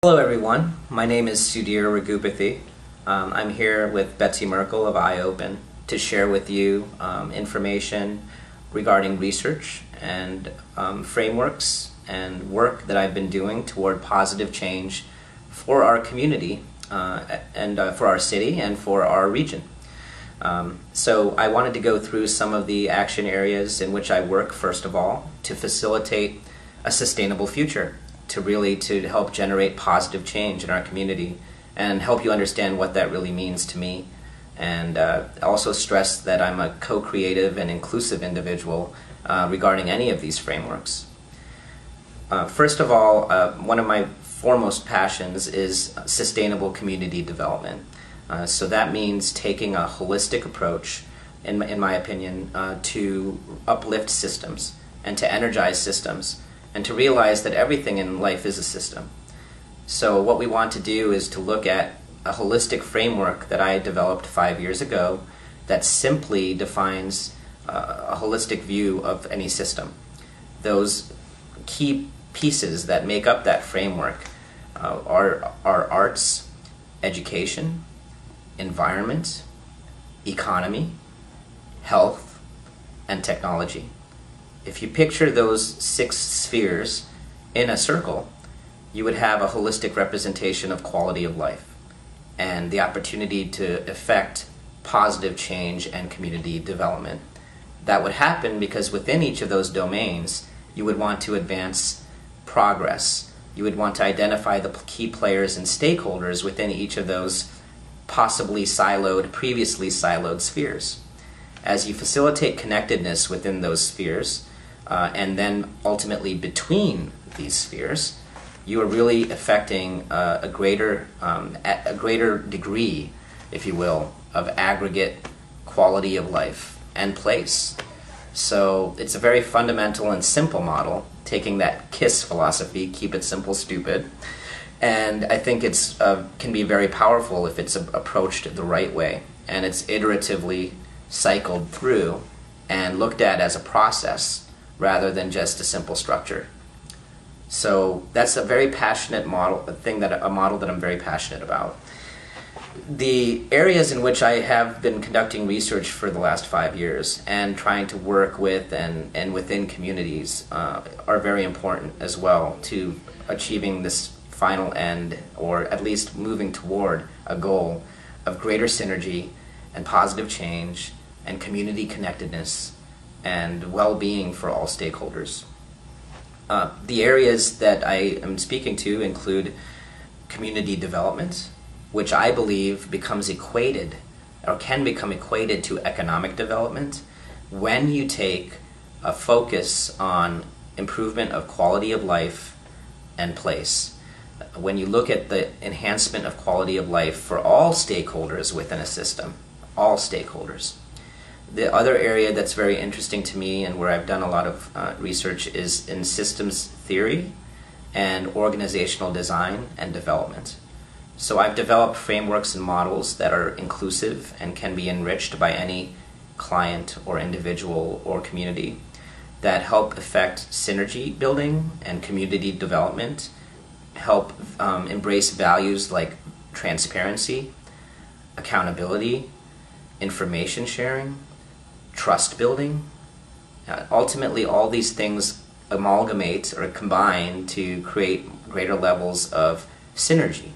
Hello everyone, my name is Sudhir Raghupathy. I'm here with Betsy Merkel of iOpen to share with you information regarding research and frameworks and work that I've been doing toward positive change for our community and for our city and for our region. So I wanted to go through some of the action areas in which I work, first of all, to facilitate a sustainable future, to help generate positive change in our community and help you understand what that really means to me, and also stress that I'm a co-creative and inclusive individual regarding any of these frameworks. First of all, one of my foremost passions is sustainable community development. So that means taking a holistic approach, in my opinion, to uplift systems and to energize systems, and to realize that everything in life is a system. So what we want to do is to look at a holistic framework that I developed 5 years ago that simply defines a holistic view of any system. Those key pieces that make up that framework are arts, education, environment, economy, health, and technology. If you picture those 6 spheres in a circle, you would have a holistic representation of quality of life and the opportunity to effect positive change and community development. That would happen because within each of those domains, you would want to advance progress. You would want to identify the key players and stakeholders within each of those possibly previously siloed spheres. As you facilitate connectedness within those spheres, and then ultimately between these spheres, you are really affecting a greater degree, if you will, of aggregate quality of life and place. So it's a very fundamental and simple model, taking that KISS philosophy, keep it simple, stupid, and I think it's can be very powerful if it's approached the right way, and it's iteratively cycled through and looked at as a process rather than just a simple structure. So that's a very passionate model, a model that I'm very passionate about. The areas in which I have been conducting research for the last 5 years and trying to work with and within communities are very important as well to achieving this final end, or at least moving toward a goal of greater synergy and positive change and community connectedness and well-being for all stakeholders. The areas that I am speaking to include community development, which I believe becomes equated, or can become equated, to economic development when you take a focus on improvement of quality of life and place. When you look at the enhancement of quality of life for all stakeholders within a system, all stakeholders. The other area that's very interesting to me and where I've done a lot of research is in systems theory and organizational design and development. So I've developed frameworks and models that are inclusive and can be enriched by any client or individual or community that help affect synergy building and community development, help embrace values like transparency, accountability, information sharing, trust building. Ultimately, all these things amalgamate or combine to create greater levels of synergy.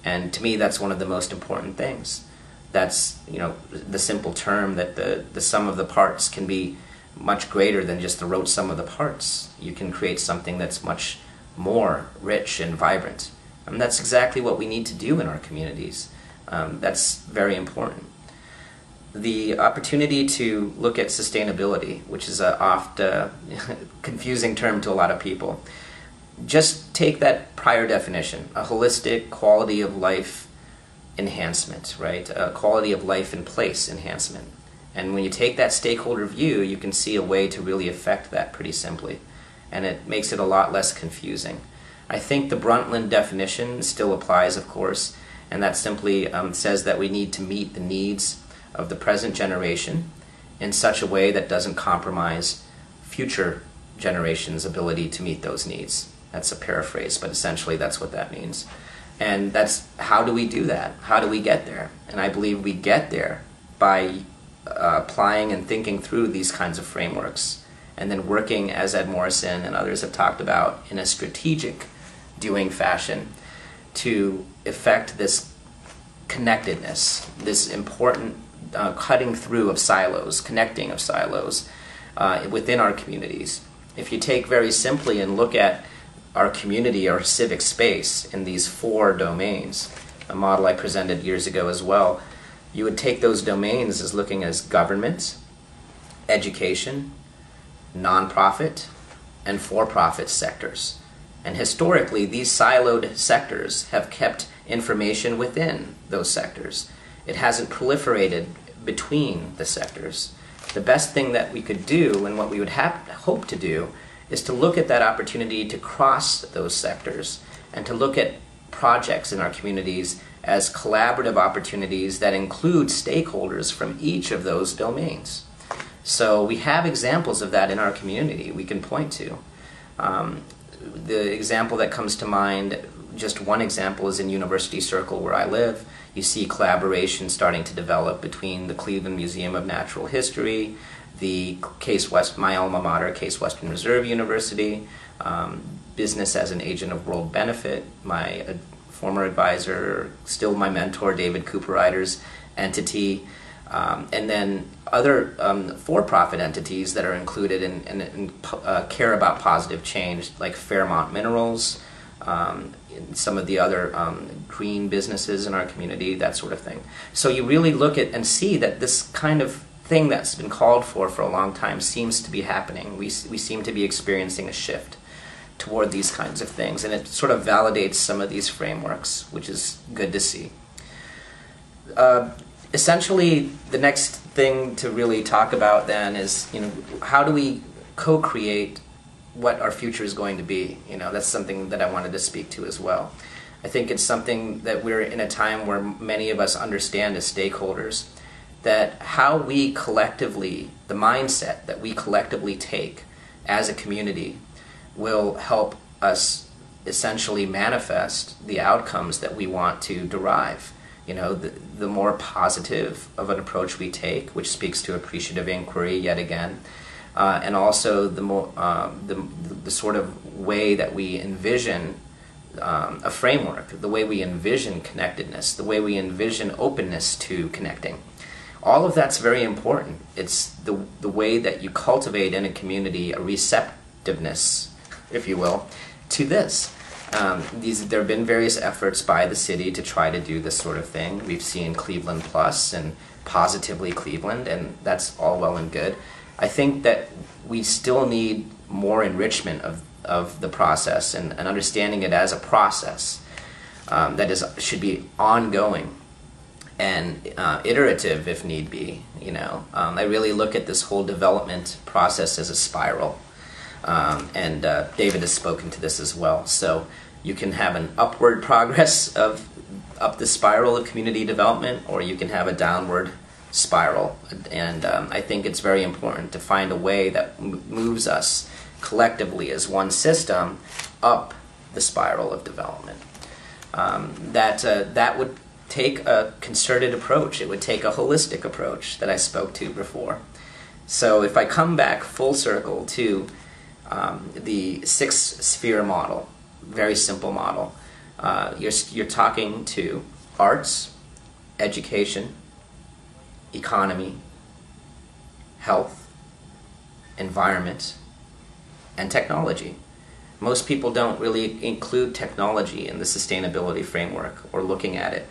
And to me, that's one of the most important things. That's, the simple term that the sum of the parts can be much greater than just the rote sum of the parts. You can create something that's much more rich and vibrant. And that's exactly what we need to do in our communities. That's very important. The opportunity to look at sustainability, which is a oft confusing term to a lot of people. Just take that prior definition, a holistic quality of life enhancement, right? A quality of life and place enhancement. And when you take that stakeholder view, you can see a way to really affect that pretty simply. And it makes it a lot less confusing. I think the Brundtland definition still applies, of course, and that simply says that we need to meet the needs of the present generation in such a way that doesn't compromise future generations' ability to meet those needs. That's a paraphrase, but essentially that's what that means. And that's, how do we do that? How do we get there? And I believe we get there by applying and thinking through these kinds of frameworks, and then working, as Ed Morrison and others have talked about, in a strategic doing fashion to effect this connectedness, this important cutting through of silos, connecting of silos within our communities. If you take very simply and look at our community, our civic space in these 4 domains, a model I presented years ago as well, you would take those domains as looking as government, education, nonprofit, and for-profit sectors. And historically, these siloed sectors have kept information within those sectors. It hasn't proliferated between the sectors. The best thing that we could do, and what we would hope to do, is to look at that opportunity to cross those sectors and to look at projects in our communities as collaborative opportunities that include stakeholders from each of those domains. So we have examples of that in our community we can point to. The example that comes to mind, just one example, is in University Circle where I live. You see collaboration starting to develop between the Cleveland Museum of Natural History, the my alma mater, Case Western Reserve University, Business as an Agent of World Benefit, my former advisor, still my mentor, David Cooper-Ryder's entity, and then other for-profit entities that are included and care about positive change, like Fairmont Minerals, some of the other green businesses in our community, that sort of thing. So you really look at and see that this kind of thing that's been called for a long time seems to be happening. We seem to be experiencing a shift toward these kinds of things, and it sort of validates some of these frameworks, which is good to see. Essentially, the next thing to really talk about then is, how do we co-create what our future is going to be? That's something that I wanted to speak to as well. I think it's something that we're in a time where many of us understand as stakeholders that how we collectively, the mindset that we collectively take as a community will help us essentially manifest the outcomes that we want to derive. The more positive of an approach we take, which speaks to appreciative inquiry yet again, and also the more the sort of way that we envision a framework, the way we envision connectedness, the way we envision openness to connecting. All of that's very important. It's the way that you cultivate in a community a receptiveness, if you will, to this. There have been various efforts by the city to try to do this sort of thing. We've seen Cleveland Plus and Positively Cleveland, and that's all well and good. I think that we still need more enrichment of the process and understanding it as a process that should be ongoing and iterative if need be. I really look at this whole development process as a spiral, and David has spoken to this as well. So you can have an upward progress up the spiral of community development, or you can have a downward spiral, and I think it's very important to find a way that moves us collectively as one system up the spiral of development. That would take a concerted approach. It would take a holistic approach that I spoke to before. So if I come back full circle to the 6-sphere model, very simple model, you're talking to arts, education, economy, health, environment, and technology. Most people don't really include technology in the sustainability framework or looking at it.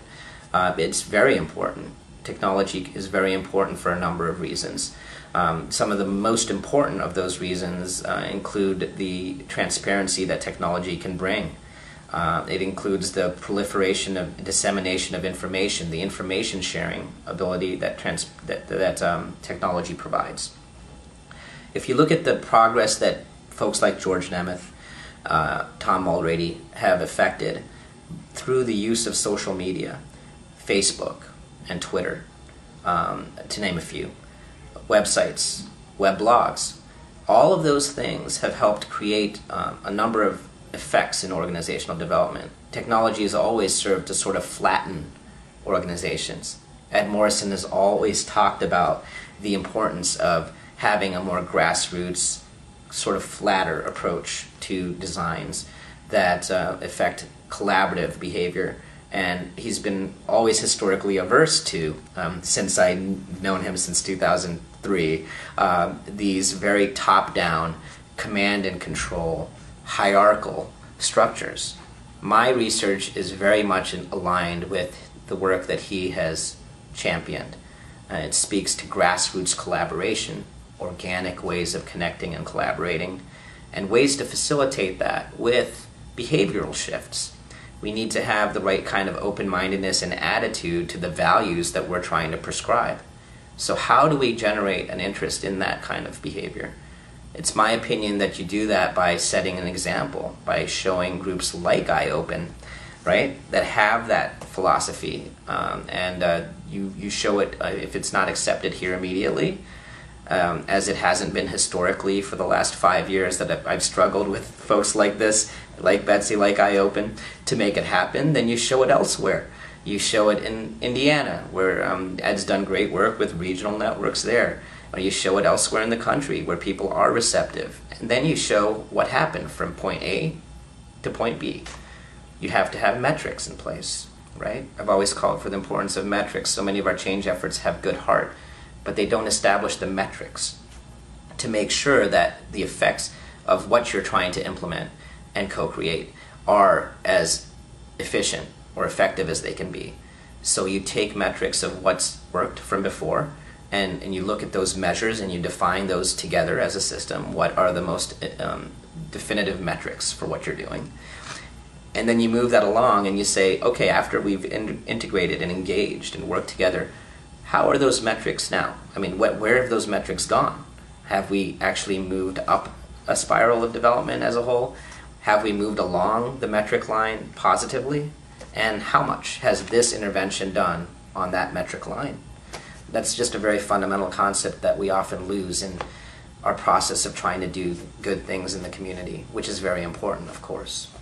It's very important. Technology is very important for a number of reasons. Some of the most important of those reasons include the transparency that technology can bring. It includes the proliferation of dissemination of information, the information sharing ability that technology provides. If you look at the progress that folks like George Nemeth, Tom Mulready have effected through the use of social media, Facebook and Twitter, to name a few, websites, web blogs, all of those things have helped create a number of effects in organizational development. Technology has always served to sort of flatten organizations. Ed Morrison has always talked about the importance of having a more grassroots, sort of flatter approach to designs that affect collaborative behavior. And he's been always historically averse to, since I've known him since 2003, these very top-down, command and control, hierarchical structures. My research is very much aligned with the work that he has championed. It speaks to grassroots collaboration, organic ways of connecting and collaborating, and ways to facilitate that with behavioral shifts. We need to have the right kind of open-mindedness and attitude to the values that we're trying to prescribe. So how do we generate an interest in that kind of behavior? It's my opinion that you do that by setting an example, by showing groups like iOpen, right, that have that philosophy, and you show it if it's not accepted here immediately, as it hasn't been historically for the last 5 years that I've struggled with folks like this, like Betsy, like iOpen, to make it happen, then you show it elsewhere. You show it in Indiana, where Ed's done great work with regional networks there. Or you show it elsewhere in the country where people are receptive. And then you show what happened from point A to point B. You have to have metrics in place, right? I've always called for the importance of metrics. So many of our change efforts have good heart, but they don't establish the metrics to make sure that the effects of what you're trying to implement and co-create are as efficient or effective as they can be. So you take metrics of what's worked from before, and you look at those measures and you define those together as a system. What are the most definitive metrics for what you're doing? And then you move that along and you say, okay, after we've integrated and engaged and worked together, how are those metrics now? I mean, where have those metrics gone? Have we actually moved up a spiral of development as a whole? Have we moved along the metric line positively? And how much has this intervention done on that metric line? That's just a very fundamental concept that we often lose in our process of trying to do good things in the community, which is very important, of course.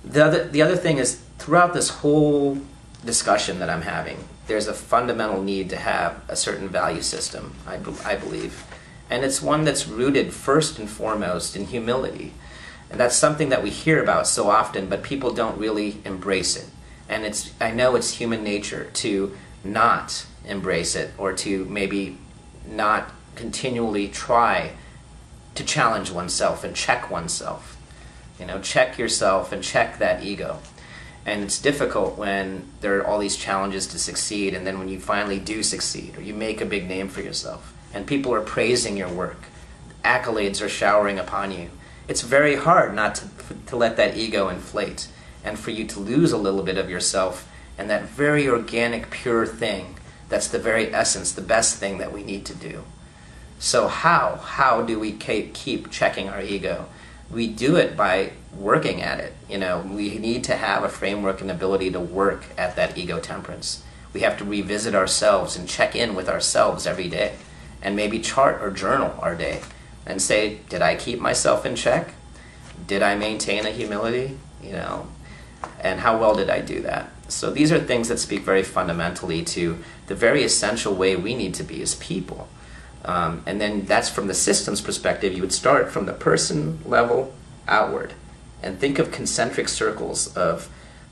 The other thing is, throughout this whole discussion that I'm having, there's a fundamental need to have a certain value system, I believe. And it's one that's rooted first and foremost in humility. And that's something that we hear about so often, but people don't really embrace it. And I know it's human nature to not embrace it, or to maybe not continually try to challenge oneself and check oneself. You know, check yourself and check that ego. And it's difficult when there are all these challenges to succeed, and then when you finally do succeed, or you make a big name for yourself, and people are praising your work, accolades are showering upon you, it's very hard not to let that ego inflate, and for you to lose a little bit of yourself and that very organic, pure thing that's the very essence, the best thing that we need to do. So how do we keep checking our ego? We do it by working at it. You know, we need to have a framework and ability to work at that ego temperance. We have to revisit ourselves and check in with ourselves every day, and maybe chart or journal our day and say, did I keep myself in check? Did I maintain a humility? You know, and how well did I do that? So these are things that speak very fundamentally to the very essential way we need to be as people. And then that's from the systems perspective. You would start from the person level outward and think of concentric circles of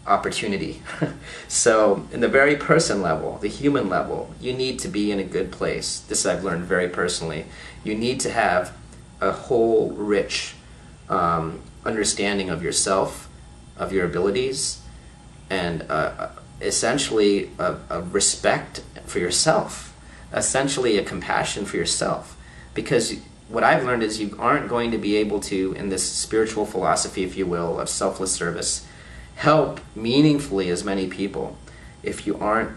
opportunity. So in the very person level, the human level, you need to be in a good place. This I've learned very personally. You need to have a whole, rich understanding of yourself, of your abilities, and essentially a respect for yourself, essentially a compassion for yourself. Because what I've learned is you aren't going to be able to, in this spiritual philosophy, if you will, of selfless service, help meaningfully as many people if you aren't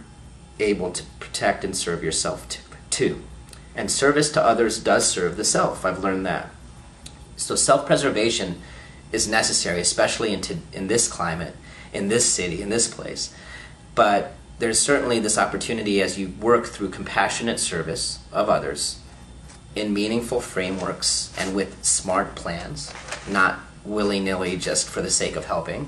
able to protect and serve yourself too. And service to others does serve the self. I've learned that. So self-preservation is necessary, especially in this climate, in this city, in this place. But there's certainly this opportunity as you work through compassionate service of others in meaningful frameworks and with smart plans, not willy-nilly just for the sake of helping,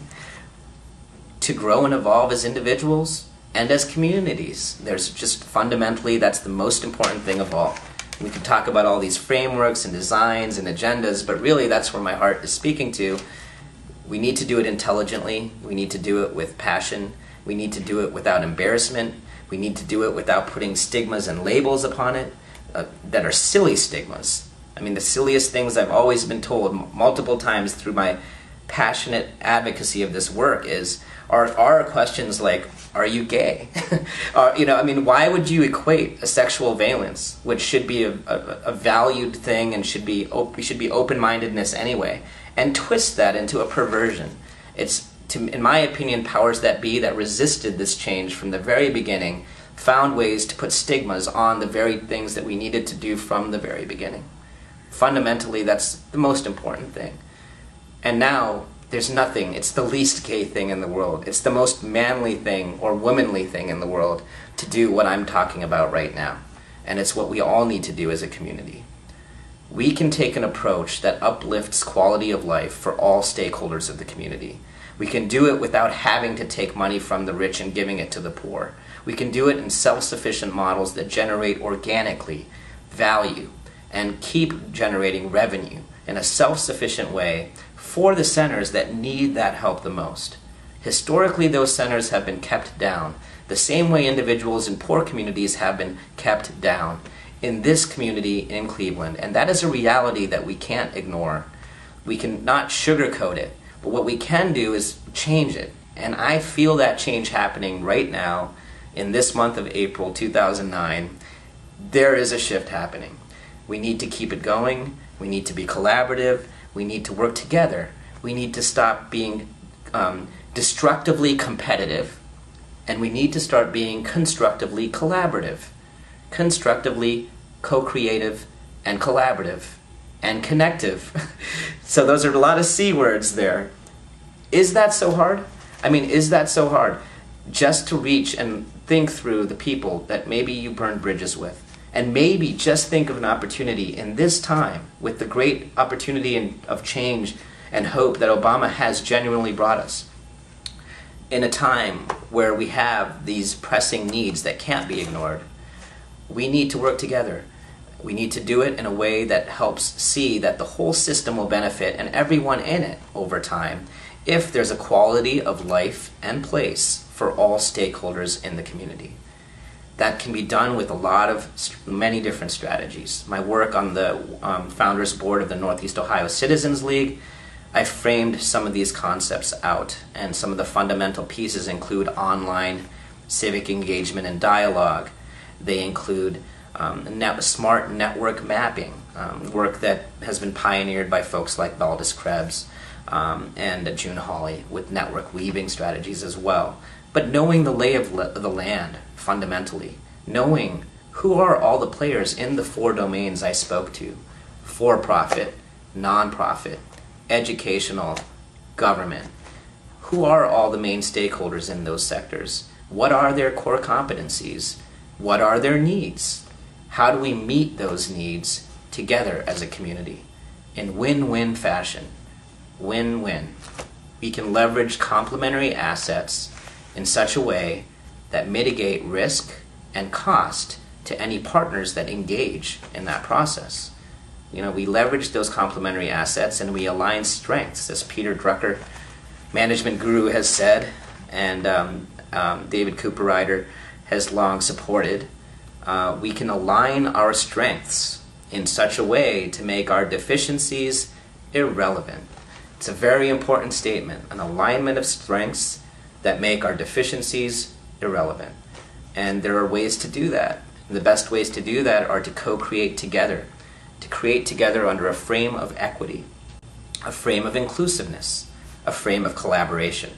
to grow and evolve as individuals and as communities. There's just fundamentally, that's the most important thing of all. We can talk about all these frameworks and designs and agendas, but really that's where my heart is speaking to. We need to do it intelligently. We need to do it with passion. We need to do it without embarrassment. We need to do it without putting stigmas and labels upon it that are silly stigmas. I mean, the silliest things I've always been told multiple times through my passionate advocacy of this work are questions like, are you gay? Why would you equate a sexual valence, which should be a valued thing and should be open-mindedness anyway, and twist that into a perversion? It's, in my opinion, powers that be that resisted this change from the very beginning found ways to put stigmas on the very things that we needed to do from the very beginning. Fundamentally, that's the most important thing. And now, there's nothing, it's the least gay thing in the world. It's the most manly thing or womanly thing in the world to do what I'm talking about right now. And it's what we all need to do as a community. We can take an approach that uplifts quality of life for all stakeholders of the community. We can do it without having to take money from the rich and giving it to the poor. We can do it in self-sufficient models that generate organically value and keep generating revenue in a self-sufficient way for the centers that need that help the most. Historically, those centers have been kept down, the same way individuals in poor communities have been kept down in this community in Cleveland. And that is a reality that we can't ignore. We can not sugarcoat it, but what we can do is change it. And I feel that change happening right now in this month of April 2009. There is a shift happening. We need to keep it going. We need to be collaborative. We need to work together. We need to stop being destructively competitive, and we need to start being constructively collaborative, constructively co-creative and collaborative and connective. So those are a lot of C words there. Is that so hard? I mean, is that so hard? Just to reach and think through the people that maybe you burned bridges with. And maybe just think of an opportunity in this time, with the great opportunity of change and hope that Obama has genuinely brought us. In a time where we have these pressing needs that can't be ignored, we need to work together. We need to do it in a way that helps see that the whole system will benefit and everyone in it over time if there's a quality of life and place for all stakeholders in the community. That can be done with many different strategies. My work on the Founders Board of the Northeast Ohio Citizens League, I framed some of these concepts out, and some of the fundamental pieces include online civic engagement and dialogue. They include smart network mapping, work that has been pioneered by folks like Valdez Krebs and June Hawley, with network weaving strategies as well. But knowing the lay of the land, fundamentally, knowing who are all the players in the four domains I spoke to: for-profit, non-profit, educational, government. Who are all the main stakeholders in those sectors? What are their core competencies? What are their needs? How do we meet those needs together as a community in win-win fashion? Win-win. We can leverage complementary assets in such a way that mitigate risk and cost to any partners that engage in that process. You know, we leverage those complementary assets and we align strengths, as Peter Drucker, management guru, has said, and David Cooper-Ryder has long supported. We can align our strengths in such a way to make our deficiencies irrelevant. It's a very important statement, an alignment of strengths that make our deficiencies irrelevant. And there are ways to do that. The best ways to do that are to co-create together, to create together under a frame of equity, a frame of inclusiveness, a frame of collaboration.